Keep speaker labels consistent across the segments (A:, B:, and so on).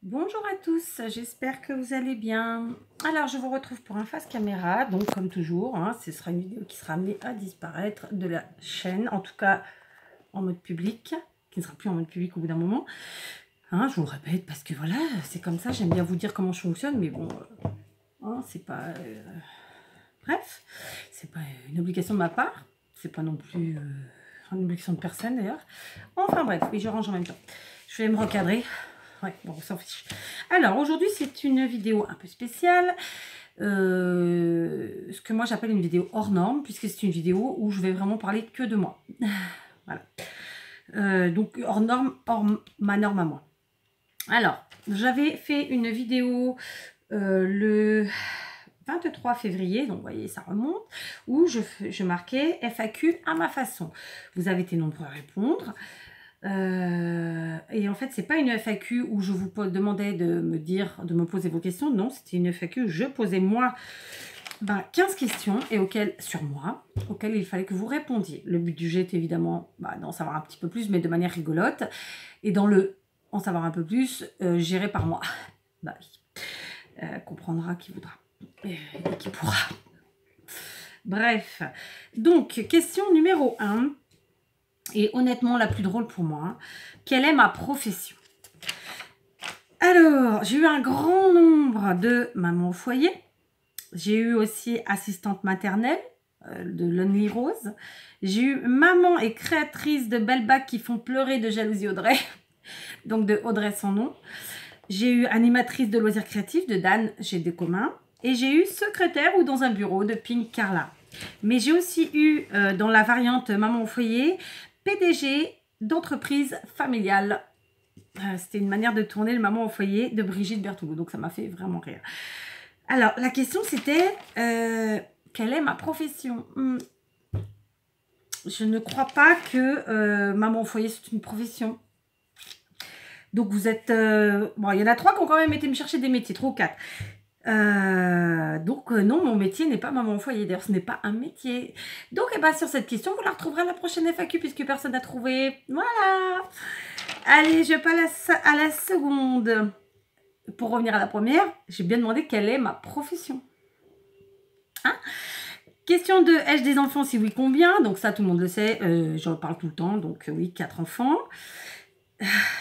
A: Bonjour à tous, j'espère que vous allez bien. Alors, je vous retrouve pour un face caméra, donc comme toujours, ce sera une vidéo qui sera amenée à disparaître de la chaîne, en tout cas en mode public, qui ne sera plus en mode public au bout d'un moment. Je vous le répète parce que voilà, c'est comme ça, j'aime bien vous dire comment je fonctionne, mais bon, c'est pas... bref, c'est pas une obligation de ma part, c'est pas non plus une obligation de personne d'ailleurs. Enfin bref, oui, je range en même temps. Je vais me recadrer. Ouais, bon, on s'en fiche. Alors, aujourd'hui, c'est une vidéo un peu spéciale. Ce que moi, j'appelle une vidéo hors norme, puisque c'est une vidéo où je vais vraiment parler que de moi. Voilà. Donc, hors norme, hors ma norme à moi. Alors, j'avais fait une vidéo le 23 février, donc vous voyez, ça remonte, où je marquais FAQ à ma façon. Vous avez été nombreux à répondre. Et en fait, c'est pas une FAQ où je vous demandais de me poser vos questions. Non, c'était une FAQ où je posais moi 15 questions et auxquelles il fallait que vous répondiez. Le but du jeu est évidemment d'en savoir un petit peu plus, mais de manière rigolote. Et dans le en savoir un peu plus, géré par moi. Oui. Comprendra qui voudra et qui pourra. Bref. Donc, question numéro 1. Et honnêtement, la plus drôle pour moi, quelle est ma profession? Alors, j'ai eu un grand nombre de mamans au foyer. J'ai eu aussi assistante maternelle de Lonely Rose. J'ai eu maman et créatrice de belles bacs qui font pleurer de jalousie Audrey. Donc de Audrey sans nom. J'ai eu animatrice de loisirs créatifs de Dan J'ai des communs. Et j'ai eu secrétaire ou dans un bureau de Pink Carla. Mais j'ai aussi eu dans la variante maman au foyer PDG d'entreprise familiale. C'était une manière de tourner le maman au foyer de Brigitte Berthoud. Donc ça m'a fait vraiment rire. Alors la question c'était quelle est ma profession? Je ne crois pas que maman au foyer c'est une profession. Donc vous êtes... bon, il y en a 3 qui ont quand même été me chercher des métiers, 3 ou 4. Donc non, mon métier n'est pas maman au foyer. D'ailleurs, ce n'est pas un métier. Donc, sur cette question, vous la retrouverez à la prochaine FAQ puisque personne n'a trouvé. Voilà. Allez, je passe à la seconde. Pour revenir à la première, j'ai bien demandé quelle est ma profession. Question 2, ai-je des enfants? Si oui, combien? Donc ça, tout le monde le sait. J'en parle tout le temps. Donc oui, 4 enfants.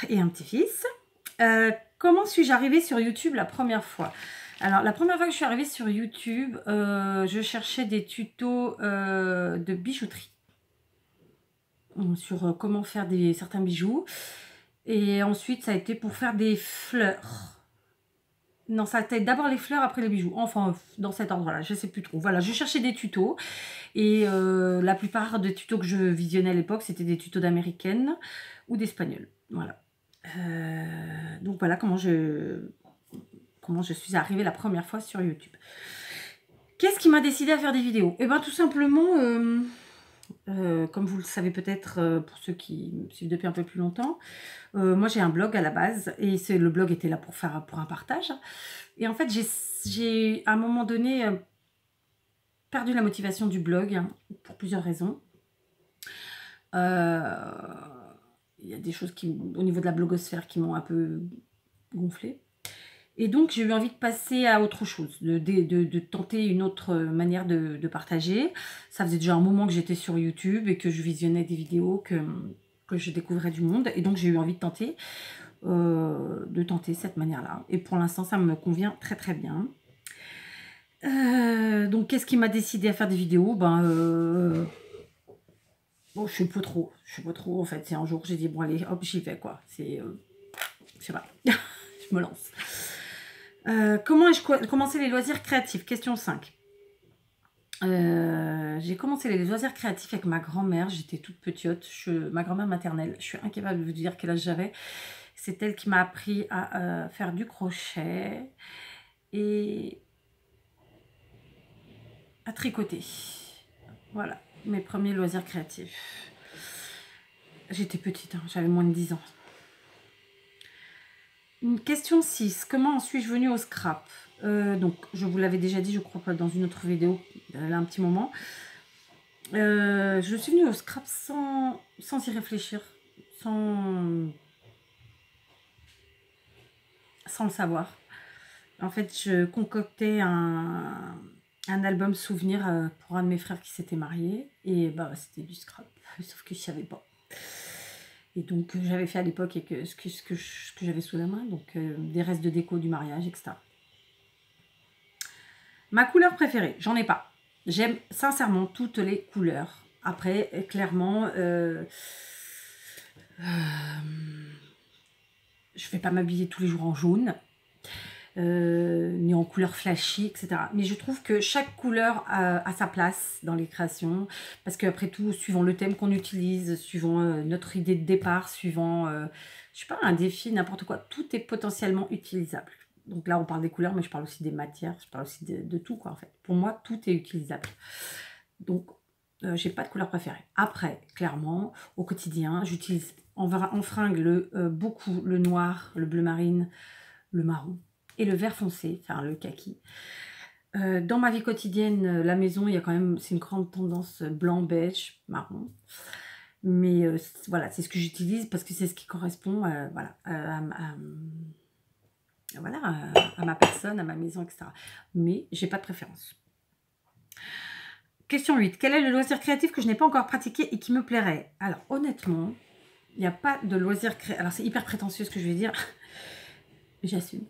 A: Et un petit-fils. Comment suis-je arrivée sur YouTube la première fois? Alors, la première fois que je suis arrivée sur YouTube, je cherchais des tutos de bijouterie. Sur comment faire certains bijoux. Et ensuite, ça a été pour faire des fleurs. Non, ça a été d'abord les fleurs, après les bijoux. Enfin, dans cet ordre-là, je ne sais plus trop. Voilà, je cherchais des tutos. Et la plupart des tutos que je visionnais à l'époque, c'était des tutos d'américaines ou d'espagnoles. Voilà. Donc voilà comment je suis arrivée la première fois sur YouTube. Qu'est-ce qui m'a décidé à faire des vidéos? Eh bien, tout simplement, comme vous le savez peut-être pour ceux qui me suivent depuis un peu plus longtemps, moi j'ai un blog à la base et le blog était là pour un partage. Et en fait, j'ai à un moment donné perdu la motivation du blog pour plusieurs raisons. Il y a des choses au niveau de la blogosphère qui m'ont un peu gonflé. Et donc, j'ai eu envie de passer à autre chose, de tenter une autre manière de partager. Ça faisait déjà un moment que j'étais sur YouTube et que je visionnais des vidéos, que je découvrais du monde. Et donc, j'ai eu envie de tenter cette manière-là. Et pour l'instant, ça me convient très, très bien. Donc, qu'est-ce qui m'a décidé à faire des vidéos? Bon, je sais pas trop. En fait, c'est un jour, j'ai dit, bon, allez, hop, j'y vais, quoi. Je sais pas. Je me lance. Comment ai-je commencé les loisirs créatifs? Question 5. J'ai commencé les loisirs créatifs avec ma grand-mère. J'étais toute petite. Ma grand-mère maternelle. Je suis incapable de vous dire quel âge j'avais. C'est elle qui m'a appris à faire du crochet et à tricoter. Voilà, mes premiers loisirs créatifs. J'étais petite, j'avais moins de 10 ans. Question 6. Comment en suis-je venue au scrap? Donc, je vous l'avais déjà dit, je crois, dans une autre vidéo, là, un petit moment. Je suis venue au scrap sans y réfléchir, sans sans le savoir. En fait, je concoctais un album souvenir pour un de mes frères qui s'était marié. Et bah, c'était du scrap, sauf que je savais pas. Et donc, j'avais fait à l'époque ce que j'avais sous la main, donc des restes de déco du mariage, etc. Ma couleur préférée, j'en ai pas. J'aime sincèrement toutes les couleurs. Après, clairement, je vais pas m'habiller tous les jours en jaune, ni en couleur flashy, etc. Mais je trouve que chaque couleur a sa place dans les créations, parce qu'après tout, suivant le thème qu'on utilise, suivant notre idée de départ, suivant, je sais pas, un défi, n'importe quoi, tout est potentiellement utilisable. Donc là, on parle des couleurs, mais je parle aussi des matières, je parle aussi de tout, quoi, en fait. Pour moi, tout est utilisable. Donc, j'ai pas de couleur préférée. Après, clairement, au quotidien, j'utilise en fringue beaucoup le noir, le bleu marine, le marron et le vert foncé, enfin le kaki. Dans ma vie quotidienne, la maison, il y a quand même, c'est une grande tendance blanc, beige, marron. Mais voilà, c'est ce que j'utilise parce que c'est ce qui correspond voilà, à ma personne, à ma maison, etc. Mais j'ai pas de préférence. Question 8. Quel est le loisir créatif que je n'ai pas encore pratiqué et qui me plairait? Alors, honnêtement, il n'y a pas de loisir créatif. Alors, c'est hyper prétentieux ce que je vais dire. J'assume.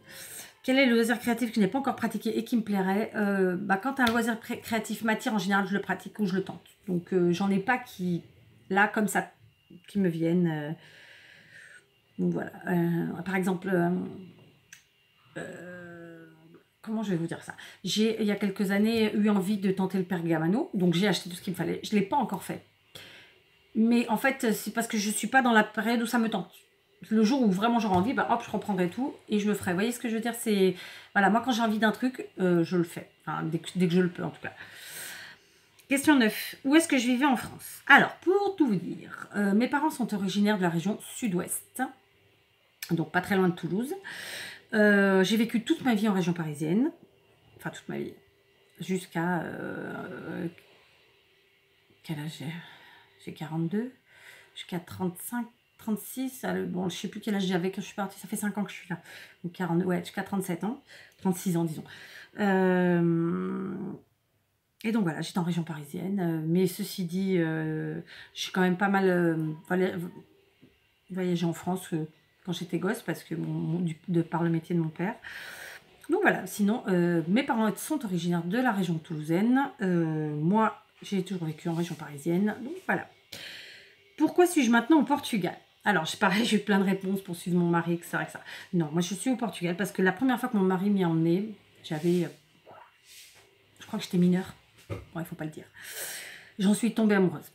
A: Quel est le loisir créatif que je n'ai pas encore pratiqué et qui me plairait? Quand un loisir créatif m'attire, en général, je le pratique ou je le tente. Donc, j'en ai pas qui, là, comme ça, qui me viennent. Donc, voilà. Par exemple... comment je vais vous dire ça? J'ai, il y a quelques années, eu envie de tenter le pergamano. Donc, j'ai acheté tout ce qu'il me fallait. Je ne l'ai pas encore fait. Mais en fait, c'est parce que je ne suis pas dans la période où ça me tente. Le jour où vraiment j'aurai envie, hop, je reprendrai tout et je le ferai. Vous voyez ce que je veux dire? C'est, voilà, moi, quand j'ai envie d'un truc, je le fais. Enfin, dès que je le peux, en tout cas. Question 9. Où est-ce que je vivais en France? Alors, pour tout vous dire, mes parents sont originaires de la région sud-ouest. Donc, pas très loin de Toulouse. J'ai vécu toute ma vie en région parisienne, enfin toute ma vie, jusqu'à quel âge j'ai 42, jusqu'à 35, 36, bon je sais plus quel âge j'avais quand je suis partie, ça fait 5 ans que je suis là, donc 42, ouais, jusqu'à 37 ans, 36 ans disons. Et donc voilà, j'étais en région parisienne, mais ceci dit, j'ai quand même pas mal voyagé en France quand j'étais gosse, parce que de par le métier de mon père. Donc voilà, sinon, mes parents sont originaires de la région toulousaine. Moi, j'ai toujours vécu en région parisienne. Donc voilà. Pourquoi suis-je maintenant au Portugal? Alors, pareil, j'ai eu plein de réponses pour suivre mon mari, etc. Non, moi, je suis au Portugal parce que la première fois que mon mari m'y a emmené, j'avais... je crois que j'étais mineure. Bon, il ne faut pas le dire. J'en suis tombée amoureuse.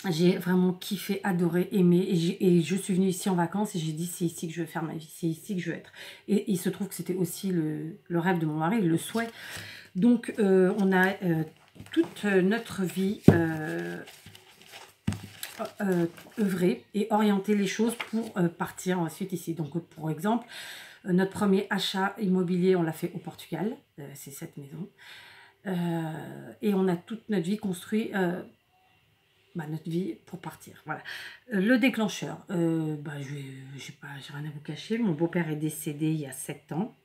A: J'ai vraiment kiffé, adoré, aimé. Et je suis venue ici en vacances et j'ai dit, c'est ici que je veux faire ma vie. C'est ici que je veux être. Et il se trouve que c'était aussi le rêve de mon mari, le souhait. Donc, on a toute notre vie œuvré et orienté les choses pour partir ensuite ici. Donc, pour exemple, notre premier achat immobilier, on l'a fait au Portugal. C'est cette maison. Et on a toute notre vie construit... notre vie pour partir, voilà. Le déclencheur, j'ai rien à vous cacher, mon beau-père est décédé il y a 7 ans.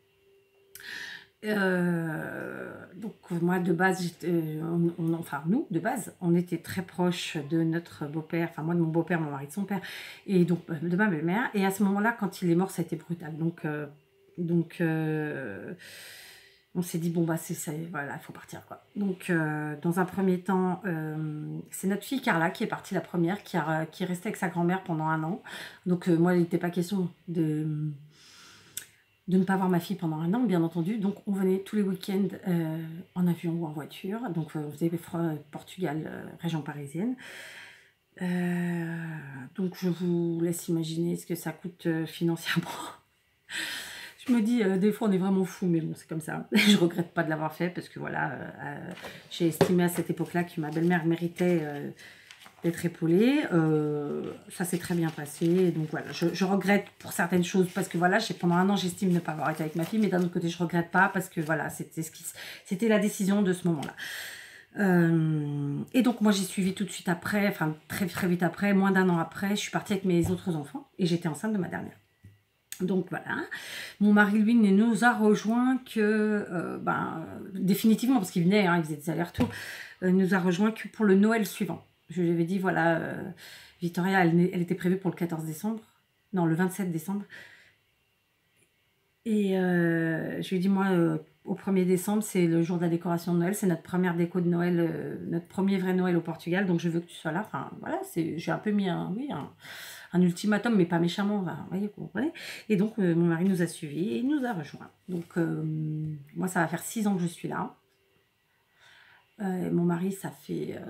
A: Donc moi de base, nous de base, on était très proches de notre beau-père, enfin moi de mon beau-père, mon mari de son père, et donc de ma belle-mère, et à ce moment-là, quand il est mort, ça a été brutal, donc on s'est dit, bon, bah, c'est ça, voilà, il faut partir, quoi. Donc, dans un premier temps, c'est notre fille Carla qui est partie la première, qui est restée avec sa grand-mère pendant 1 an. Donc, moi, il n'était pas question de ne pas voir ma fille pendant 1 an, bien entendu. Donc, on venait tous les week-ends en avion ou en voiture. Donc, on faisait Portugal, région parisienne. Donc, je vous laisse imaginer ce que ça coûte financièrement. Je me dis, des fois, on est vraiment fou, mais bon, c'est comme ça. Je regrette pas de l'avoir fait parce que voilà, j'ai estimé à cette époque-là que ma belle-mère méritait d'être épaulée. Ça s'est très bien passé. Donc voilà, je regrette pour certaines choses parce que voilà, pendant 1 an, j'estime ne pas avoir été avec ma fille, mais d'un autre côté, je regrette pas parce que voilà, c'était la décision de ce moment-là. Et donc moi j'ai suivi tout de suite après, enfin très très vite après, moins d'1 an après, je suis partie avec mes autres enfants et j'étais enceinte de ma dernière. Donc voilà, mon mari lui ne nous a rejoint que définitivement parce qu'il venait, hein, il faisait des allers-retours, nous a rejoint que pour le Noël suivant. Je lui avais dit voilà, Victoria elle était prévue pour le 14 décembre, non le 27 décembre. Et je lui ai dit moi au 1er décembre c'est le jour de la décoration de Noël, c'est notre première déco de Noël, notre premier vrai Noël au Portugal, donc je veux que tu sois là. Enfin voilà, j'ai un peu mis un ultimatum, mais pas méchamment, vous voyez, vous comprenez. Et donc, mon mari nous a suivis et il nous a rejoints. Donc, moi, ça va faire 6 ans que je suis là. Mon mari, ça fait...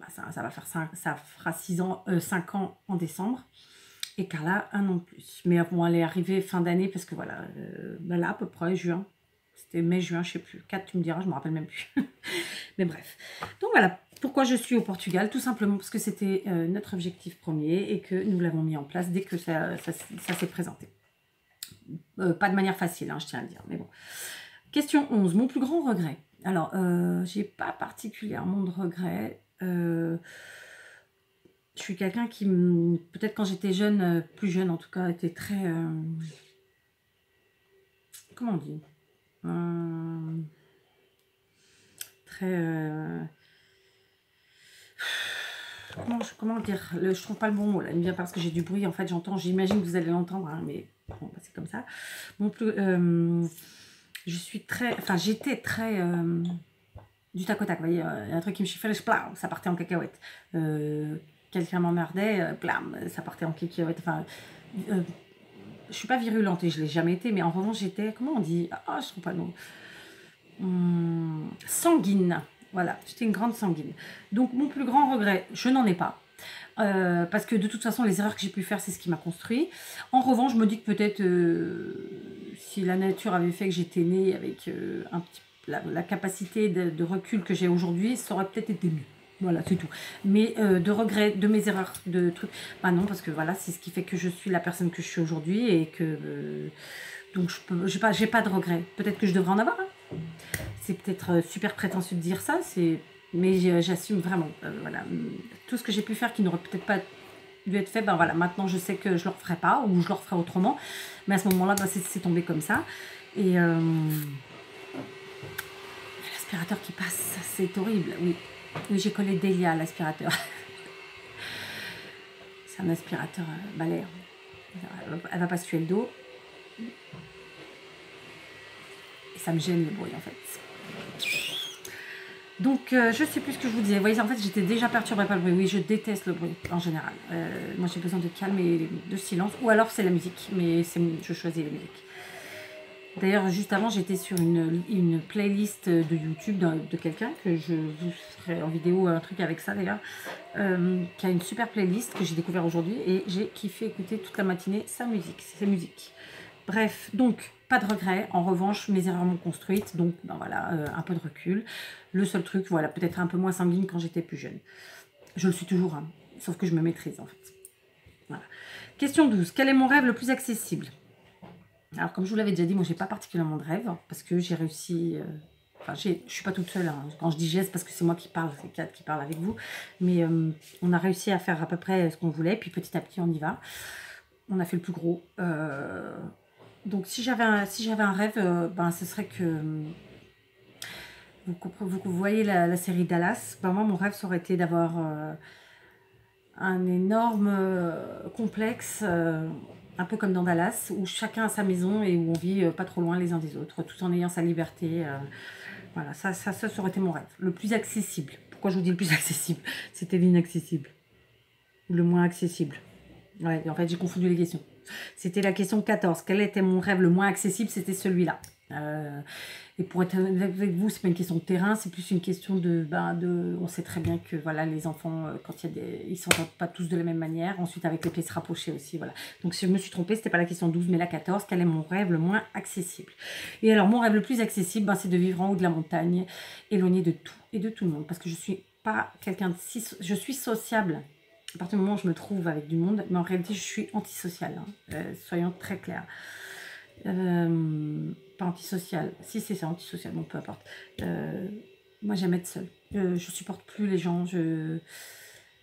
A: ça va faire ça fera 5 ans en décembre. Et Carla, 1 an de plus. Mais bon, elle est arrivée fin d'année parce que voilà, là, à peu près, juin. C'était mai-juin, je sais plus. 4, tu me diras, je me rappelle même plus. Mais bref. Donc voilà, pourquoi je suis au Portugal. Tout simplement parce que c'était notre objectif premier et que nous l'avons mis en place dès que ça s'est présenté. Pas de manière facile, hein, je tiens à le dire. Mais bon. Question 11. Mon plus grand regret. Alors, j'ai pas particulièrement de regrets. Je suis quelqu'un qui, peut-être quand j'étais jeune, plus jeune en tout cas, était très... comment on dit très... comment dire, je trouve pas le bon mot là, bien parce que j'ai du bruit, en fait j'entends, j'imagine que vous allez l'entendre, hein, mais bon, bah, c'est comme ça. Je suis très, enfin j'étais très du tac au tac, vous voyez, un truc qui me chiffrait, ça partait en cacahuète. Quelqu'un m'emmerdait, ça partait en cacahuète. Enfin, je suis pas virulente et je l'ai jamais été, mais en revanche j'étais, comment on dit, je trouve pas le mot, sanguine. Voilà, j'étais une grande sanguine. Donc mon plus grand regret, je n'en ai pas. Parce que de toute façon, les erreurs que j'ai pu faire, c'est ce qui m'a construit. En revanche, je me dis que peut-être si la nature avait fait que j'étais née avec la capacité de recul que j'ai aujourd'hui, ça aurait peut-être été mieux. Voilà, c'est tout. Mais de regrets, de mes erreurs, de trucs, bah non, parce que voilà, c'est ce qui fait que je suis la personne que je suis aujourd'hui et que donc j'ai pas de regrets. Peut-être que je devrais en avoir. Hein. C'est peut-être super prétentieux de dire ça, mais j'assume vraiment. Voilà, tout ce que j'ai pu faire qui n'aurait peut-être pas dû être fait, ben voilà, maintenant je sais que je le referai pas ou je le referai autrement. Mais à ce moment-là, ben, c'est tombé comme ça. Et l'aspirateur qui passe, c'est horrible. Oui, j'ai collé Delia à l'aspirateur. C'est un aspirateur balai. Elle va pas se tuer le dos. Et ça me gêne le bruit en fait. Donc, je sais plus ce que je vous disais. Vous voyez, en fait, j'étais déjà perturbée par le bruit. Oui, je déteste le bruit, en général. Moi, j'ai besoin de calme et de silence. Ou alors, c'est la musique. Mais je choisis la musique. D'ailleurs, juste avant, j'étais sur une playlist de YouTube de quelqu'un, que je vous ferai en vidéo un truc avec ça, d'ailleurs, qui a une super playlist que j'ai découvert aujourd'hui. Et j'ai kiffé écouter toute la matinée sa musique. Bref, donc, pas de regrets. En revanche, mes erreurs m'ont construite. Donc, ben voilà, un peu de recul. Le seul truc, voilà, peut-être un peu moins sanguine quand j'étais plus jeune. Je le suis toujours, hein, sauf que je me maîtrise, en fait. Voilà. Question 12. Quel est mon rêve le plus accessible? Alors, comme je vous l'avais déjà dit, moi, j'ai pas particulièrement de rêve, parce que j'ai réussi... Enfin, je suis pas toute seule. Hein. Quand je dis j'ai, c'est parce que c'est moi qui parle, c'est Kat qui parle avec vous. Mais on a réussi à faire à peu près ce qu'on voulait, puis petit à petit, on y va. On a fait le plus gros. Donc, si j'avais un rêve, ben, ce serait que... Vous voyez la série Dallas. Ben, moi, mon rêve, ça aurait été d'avoir un énorme complexe, un peu comme dans Dallas, où chacun a sa maison et où on vit pas trop loin les uns des autres, tout en ayant sa liberté. Voilà, ça aurait été mon rêve. Le plus accessible. Pourquoi je vous dis le plus accessible? C'était l'inaccessible. Le moins accessible. Ouais, en fait, j'ai confondu les questions. C'était la question 14. Quel était mon rêve le moins accessible? C'était celui-là. Et pour être avec vous, c'est pas une question de terrain, c'est plus une question on sait très bien que voilà, les enfants, quand ils s'entendent pas tous de la même manière. Ensuite, avec les pieds se rapprocher aussi, voilà. Donc, si je me suis trompée, c'était pas la question 12, mais la 14. Quel est mon rêve le moins accessible? Et alors, mon rêve le plus accessible, c'est de vivre en haut de la montagne, éloigné de tout et de tout le monde, parce que je suis pas quelqu'un je suis sociable. À partir du moment où je me trouve avec du monde, mais en réalité, je suis antisociale. Hein. Soyons très clairs. Pas antisocial. Si, c'est ça, antisocial, bon, peu importe. Moi, j'aime être seule. Je supporte plus les gens.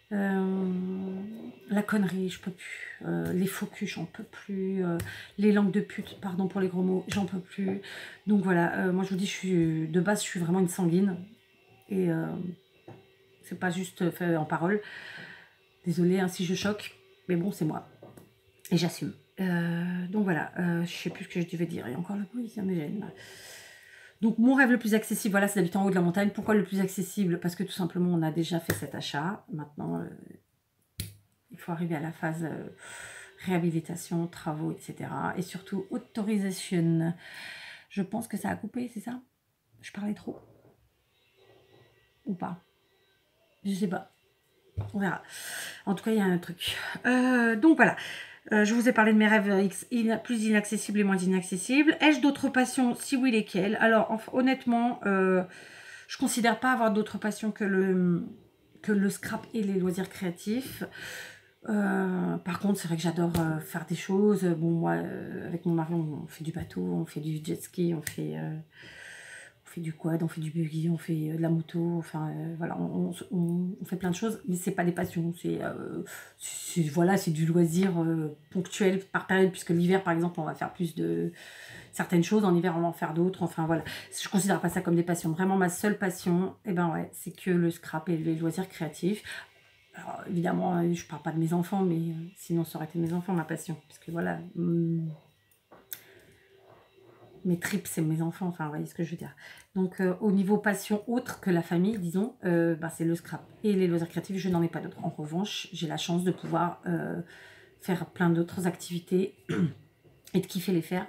A: La connerie, je peux plus. Les faux culs, j'en peux plus. Les langues de pute, pardon pour les gros mots, j'en peux plus. Donc voilà, moi je vous dis, de base, je suis vraiment une sanguine. Et c'est pas juste fait en parole. Désolée hein, si je choque, mais bon, c'est moi. Et j'assume. Donc voilà, je sais plus ce que je devais dire. Et encore le bruit, ça me gêne. Donc mon rêve le plus accessible, voilà, c'est d'habiter en haut de la montagne. Pourquoi le plus accessible? Parce que tout simplement, on a déjà fait cet achat. Maintenant, il faut arriver à la phase réhabilitation, travaux, etc. Et surtout, autorisation. Je pense que ça a coupé, c'est ça? Je parlais trop? Ou pas? Je sais pas. On verra. En tout cas, il y a un truc. Donc voilà. Je vous ai parlé de mes rêves plus inaccessibles et moins inaccessibles. Ai-je d'autres passions? Si oui, lesquelles? Alors, honnêtement, je considère pas avoir d'autres passions que le scrap et les loisirs créatifs. Par contre, c'est vrai que j'adore faire des choses. Bon, moi, avec mon mari, on fait du bateau, on fait du jet ski, on fait du quad, on fait du buggy, on fait de la moto, enfin voilà, on fait plein de choses, mais c'est pas des passions, voilà, c'est du loisir ponctuel par période, puisque l'hiver par exemple on va faire plus de certaines choses, en hiver on va en faire d'autres, enfin voilà, je considère pas ça comme des passions. Vraiment ma seule passion, et ben ouais, c'est que le scrap et les loisirs créatifs. Alors évidemment, je parle pas de mes enfants, mais sinon ça aurait été mes enfants ma passion, parce que voilà, mes tripes, c'est mes enfants, enfin, vous voyez ce que je veux dire. Donc, au niveau passion autre que la famille, disons, c'est le scrap. Et les loisirs créatifs, je n'en ai pas d'autres. En revanche, j'ai la chance de pouvoir faire plein d'autres activités et de kiffer les faire.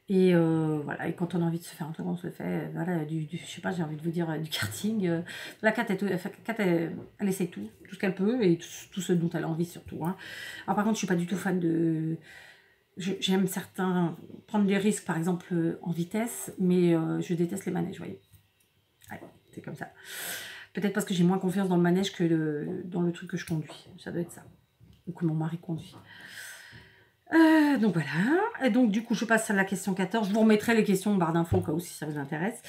A: Et voilà, et quand on a envie de se faire un tour, on se le fait. Voilà, je sais pas, j'ai envie de vous dire du karting. La Kat, elle essaie tout ce qu'elle peut et tout ce dont elle a envie surtout. Hein. Alors par contre, je suis pas du tout fan de... J'aime certains prendre des risques, par exemple en vitesse, mais je déteste les manèges, vous voyez. Ouais, c'est comme ça. Peut-être parce que j'ai moins confiance dans le manège que dans le truc que je conduis. Ça doit être ça. Ou que mon mari conduit. Donc voilà. Et donc du coup, je passe à la question 14. Je vous remettrai les questions en barre d'infos au cas où si ça vous intéresse.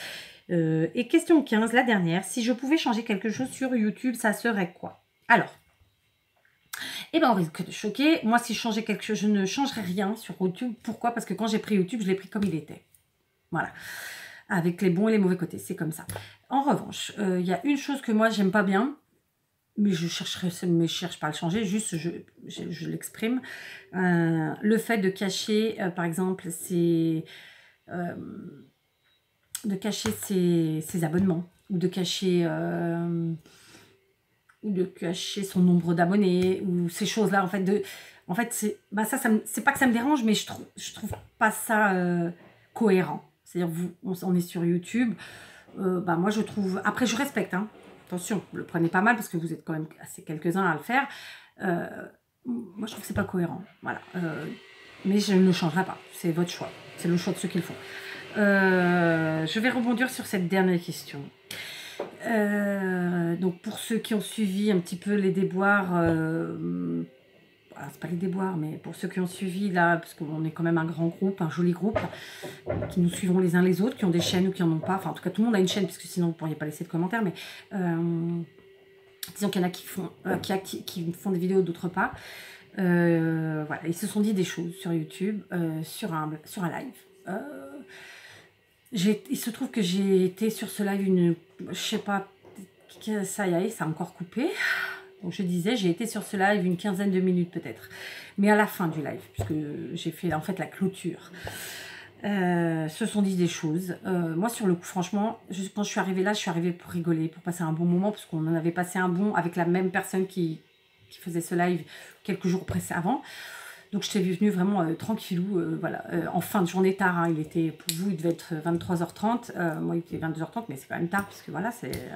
A: Et question 15, la dernière. Si je pouvais changer quelque chose sur YouTube, ça serait quoi? Alors, eh ben, on risque de choquer. Moi, si je changeais quelque chose, je ne changerais rien sur YouTube. Pourquoi? Parce que quand j'ai pris YouTube, je l'ai pris comme il était. Voilà. Avec les bons et les mauvais côtés. C'est comme ça. En revanche, il y a une chose que moi, j'aime pas bien. Mais je cherche pas à le changer. Juste, je l'exprime. Le fait de cacher, par exemple, ses abonnements. Ou de cacher son nombre d'abonnés ou ces choses-là en fait c'est pas que ça me dérange, mais je trouve pas ça cohérent. C'est-à-dire on est sur YouTube, moi je trouve, après je respecte, hein. Attention, le prenez pas mal parce que vous êtes quand même assez quelques-uns à le faire. Moi je trouve que c'est pas cohérent, voilà. Mais je ne le changerai pas, c'est votre choix, c'est le choix de ceux qui le font. Je vais rebondir sur cette dernière question. Donc pour ceux qui ont suivi un petit peu les déboires, c'est pas les déboires, mais pour ceux qui ont suivi là, parce qu'on est quand même un grand groupe, un joli groupe, qui nous suivront les uns les autres, qui ont des chaînes ou qui en ont pas, enfin en tout cas tout le monde a une chaîne, parce que sinon vous ne pourriez pas laisser de commentaires, mais disons qu'il y en a qui font des vidéos, d'autres pas. Voilà, ils se sont dit des choses sur YouTube, sur un live. Il se trouve que j'ai été sur ce live je sais pas, ça y est, ça a encore coupé. Donc je disais, j'ai été sur ce live une quinzaine de minutes peut-être. Mais à la fin du live, puisque j'ai fait en fait la clôture. Se sont dit des choses. Moi sur le coup, franchement, quand je suis arrivée là, je suis arrivée pour rigoler, pour passer un bon moment, parce qu'on en avait passé un bon avec la même personne qui faisait ce live quelques jours avant. Donc je t'ai venue vraiment tranquillou, voilà, en fin de journée tard, hein, il était, pour vous, il devait être 23h30, moi il était 22h30, mais c'est quand même tard, parce que voilà,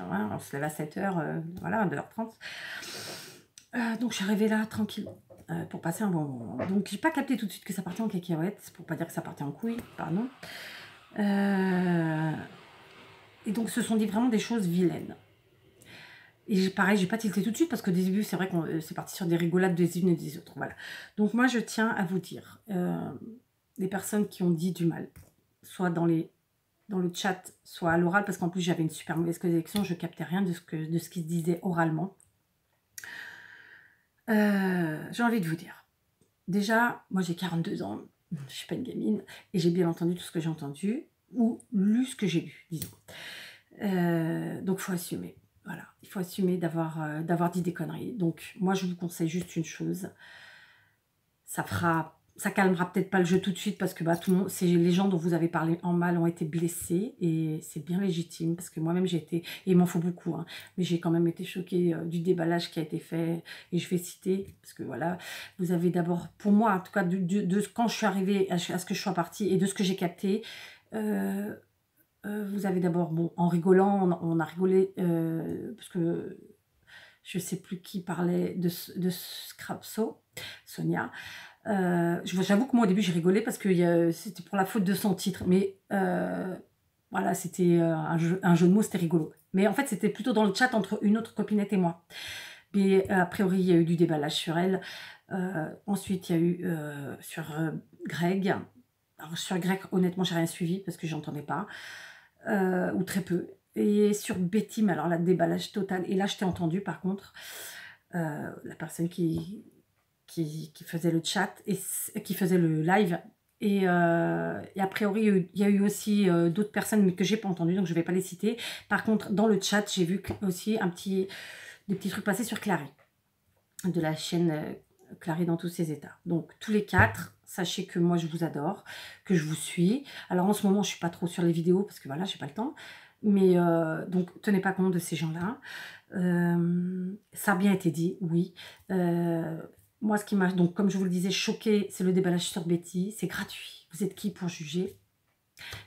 A: voilà, on se lève à 7h, voilà, 22h30. Donc je suis arrivée là, tranquille, pour passer un bon moment. Donc j'ai pas capté tout de suite que ça partait en cacahuète, pour pas dire que ça partait en couille, pardon. Et donc se sont dit vraiment des choses vilaines. Et pareil, j'ai pas tilté tout de suite parce qu'au début, c'est vrai qu'on c'est parti sur des rigolades des unes et des autres. Voilà. Donc moi, je tiens à vous dire, les personnes qui ont dit du mal, soit dans le chat, soit à l'oral, parce qu'en plus j'avais une super mauvaise connexion, je captais rien de ce qui se disait oralement. J'ai envie de vous dire, déjà, moi j'ai 42 ans, je suis pas une gamine, et j'ai bien entendu tout ce que j'ai entendu, ou lu ce que j'ai lu, disons. Donc il faut assumer, voilà. Il faut assumer d'avoir dit des conneries. Donc moi je vous conseille juste une chose, ça calmera peut-être pas le jeu tout de suite parce que bah, tout le monde, c'est les gens dont vous avez parlé en mal ont été blessés et c'est bien légitime parce que moi-même j'ai été, et il m'en faut beaucoup, hein, mais j'ai quand même été choquée du déballage qui a été fait et je vais citer parce que voilà, vous avez d'abord, pour moi en tout cas, de quand je suis arrivée à ce que je sois partie et de ce que j'ai capté, vous avez d'abord, bon, en rigolant, on a rigolé parce que je sais plus qui parlait de Scrapso, Sonia. J'avoue que moi au début j'ai rigolé parce que c'était pour la faute de son titre, mais voilà, c'était un jeu de mots, c'était rigolo. Mais en fait c'était plutôt dans le chat entre une autre copinette et moi. Mais a priori il y a eu du déballage sur elle. Ensuite il y a eu sur Greg. Alors sur Greg honnêtement j'ai rien suivi parce que j'entendais pas, ou très peu. Et sur Betty, mais alors là déballage total. Et là je t'ai entendu par contre, la personne qui faisait le chat et qui faisait le live. Et a priori, il y a eu aussi d'autres personnes mais que j'ai pas entendu, donc je vais pas les citer. Par contre, dans le chat, j'ai vu aussi des petits trucs passer sur Clarisse, de la chaîne Clarisse dans tous ses états. Donc tous les quatre, sachez que moi je vous adore, que je vous suis. Alors en ce moment, je suis pas trop sur les vidéos parce que voilà, j'ai pas le temps. Mais donc tenez pas compte de ces gens-là. Ça a bien été dit, oui. Moi, ce qui m'a, donc, comme je vous le disais, choqué, c'est le déballage sur Betty. C'est gratuit. Vous êtes qui pour juger?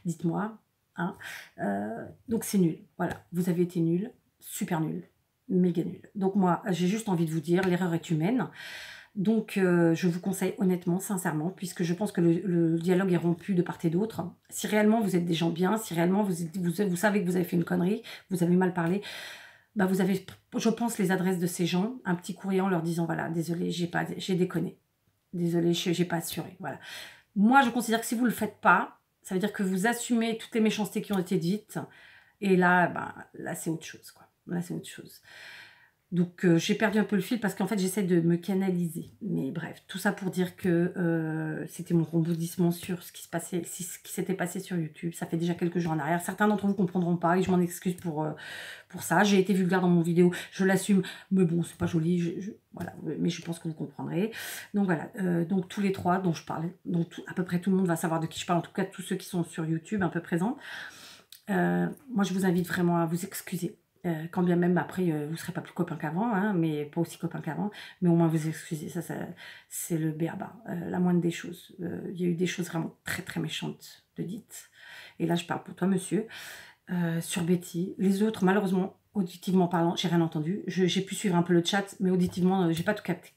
A: Dites-moi. Hein. Donc, c'est nul. Voilà. Vous avez été nul. Super nul. Méga nul. Donc, moi, j'ai juste envie de vous dire, l'erreur est humaine. Donc, je vous conseille honnêtement, sincèrement, puisque je pense que le dialogue est rompu de part et d'autre. Si réellement vous êtes des gens bien, si réellement vous savez que vous avez fait une connerie, vous avez mal parlé, bah vous avez, je pense, les adresses de ces gens, un petit courrier en leur disant, voilà, désolé, j'ai déconné. Désolé, j'ai pas assuré. Voilà. Moi, je considère que si vous ne le faites pas, ça veut dire que vous assumez toutes les méchancetés qui ont été dites. Et là, bah, là c'est autre chose, quoi. Là, c'est autre chose. Donc, j'ai perdu un peu le fil parce qu'en fait, j'essaie de me canaliser. Mais bref, tout ça pour dire que c'était mon rebondissement sur ce qui s'était passé sur YouTube. Ça fait déjà quelques jours en arrière. Certains d'entre vous ne comprendront pas et je m'en excuse pour ça. J'ai été vulgaire dans mon vidéo, je l'assume. Mais bon, c'est pas joli. Voilà, mais je pense que vous comprendrez. Donc voilà, donc tous les trois dont je parlais, donc à peu près tout le monde va savoir de qui je parle. En tout cas, tous ceux qui sont sur YouTube un peu présents. Moi, je vous invite vraiment à vous excuser. Quand bien même après vous ne serez pas plus copains qu'avant, hein, mais pas aussi copains qu'avant, mais au moins vous excuser, ça c'est le béaba, la moindre des choses. Il y a eu des choses vraiment très très méchantes de dites, et là je parle pour toi monsieur, sur Betty. Les autres malheureusement, auditivement parlant, j'ai rien entendu, j'ai pu suivre un peu le chat, mais auditivement j'ai pas tout capté.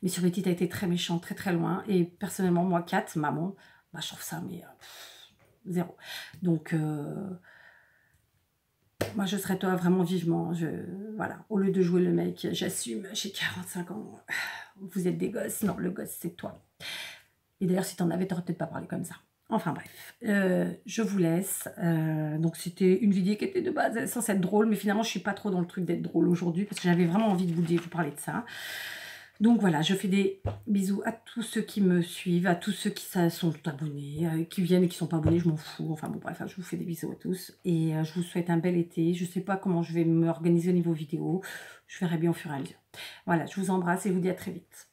A: Mais sur Betty, t'as été très méchant, très très loin, et personnellement moi Kat, maman, bah, je trouve ça mais zéro. Donc moi, je serais toi vraiment vivement. Voilà, au lieu de jouer le mec, j'assume, j'ai 45 ans. Vous êtes des gosses. Non, le gosse, c'est toi. Et d'ailleurs, si t'en avais, t'aurais peut-être pas parlé comme ça. Enfin bref, je vous laisse. Donc c'était une vidéo qui était de base censée être drôle, mais finalement, je suis pas trop dans le truc d'être drôle aujourd'hui parce que j'avais vraiment envie de vous parler de ça. Donc voilà, je fais des bisous à tous ceux qui me suivent, à tous ceux qui sont abonnés, qui viennent et qui ne sont pas abonnés, je m'en fous. Enfin bon, bref, je vous fais des bisous à tous. Et je vous souhaite un bel été. Je ne sais pas comment je vais m'organiser au niveau vidéo. Je verrai bien au fur et à mesure. Voilà, je vous embrasse et vous dis à très vite.